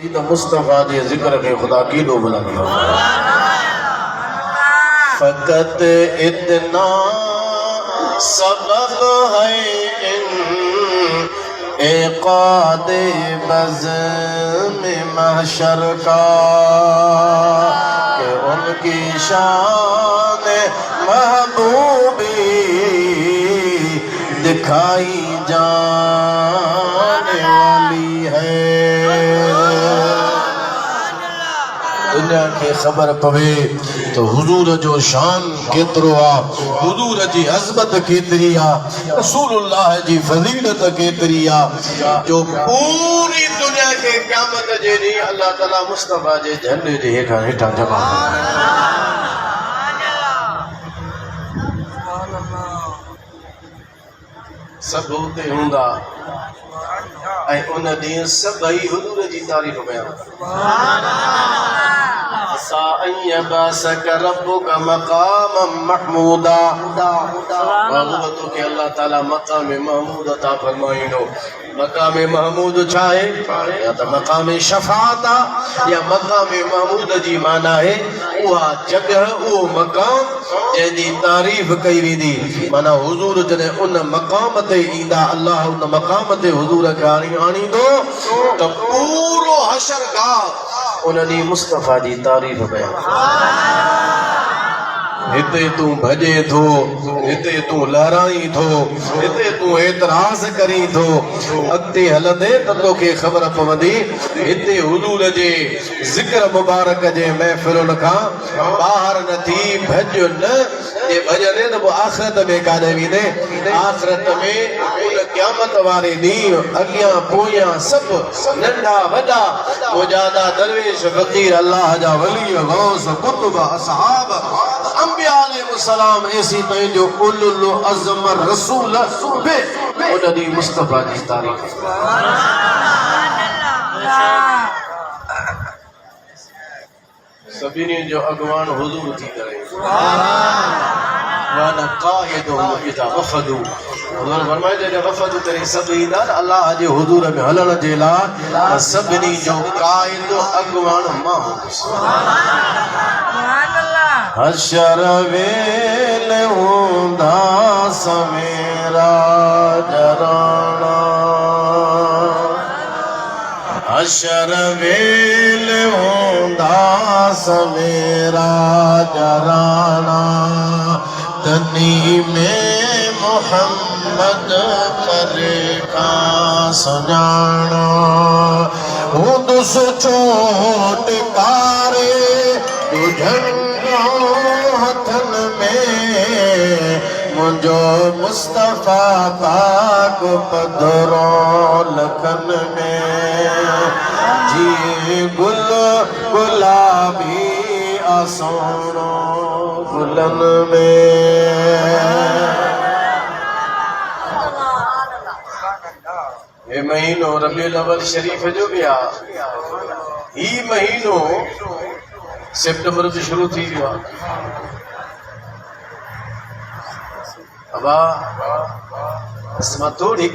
तो मुस्तफा दे जिक्र के खुदा की लो बुलंद फकत इतना सबब है इन इक़ादे बज़्म महशर का कि उनकी शान महबूबी दिखाई जाने वाली है। दुनिया के खबर पवे तो हुजूर जो शान केतरो आ, हुजूर जी अज़मत केतरी आ, रसूलुल्लाह जी फजीलत केतरी आ, जो पूरी दुनिया के क़यामत जे ॾींहुं अल्लाह ताला मुस्तफा जे झंडे जे हेठां हेठां जमा सब होते हूंदा ऐं उन ॾींहुं सभई हुजूर जी तारीफ़ कया। असा अय्यबसक रब्बुक मक़ामम महमूदा, महमूद के अल्लाह ताला मक़ाम महमूद अता फरमाइंदो। मक़ाम महमूद छा है? या तो मक़ाम शफ़ाअत या मक़ाम महमूद जी माना है उहा जगह उहो मक़ाम जंहिंजी तारीफ़ कई वेंदी। माना हुजूर जॾहिं उन मक़ाम ते ईंदा, अल्लाह उन मक़ाम ते हुजूर खे आणींदो त पूरो हशरगाह उन ॾींहुं मुस्तफा जी तारीफ़ कया। हिते तू भजे थो, हिते तू लहराई थो, हिते तू एतराज़ करी थो, अॻिते हलंदे त तोखे ख़बर पवंदी हिते हुजूर जे ज़िक्र मुबारक जे महफ़िलुनि खां ॿाहिरि न थी भॼ न। जे भॼंदे त पोइ आख़िरत में काॾे वेंदे? आख़िरत में उन क़यामत वारे ॾींहुं अॻियां पोयां सभु नंढा वॾा मुजादा दरवेश फ़क़ीर अल्लाह जा वली गौस कुतुब असहाब अंबिया अलैहिस्सलाम ऐसी ताईं जो उलुल अज़म रसूल बे उन ॾींहुं मुस्तफा जी तारीफ़। सभिनी जो अॻवान हुजूर थी करे वाना क़ाइदुहुम इज़ा वफ़दू। हुजूर फरमाए जॾहिं वफ़द करे सभु ईंदा न अल्लाह जे हुजूर में हलण जे लाइ, सभिनी जो क़ाइद अॻवान मां हूंदुसि। हशर वेल हूंदा सवेरा जराना, हशर वेल हूंदा सवेरा जराना, तनी में मोहम्मद करे का सुञाणा। हूंदुस चोट कारे झंडो हथन में, मुंहिंजो मुस्तफा पाक पधरो लखन में, जी गुल गुलाबी आसोणो गुलन में। ये महीनो रबीउल अव्वल शरीफ जो भी आ, ही महीनो सितंबर से शुरू थी वियो आहे। अबा थोड़ी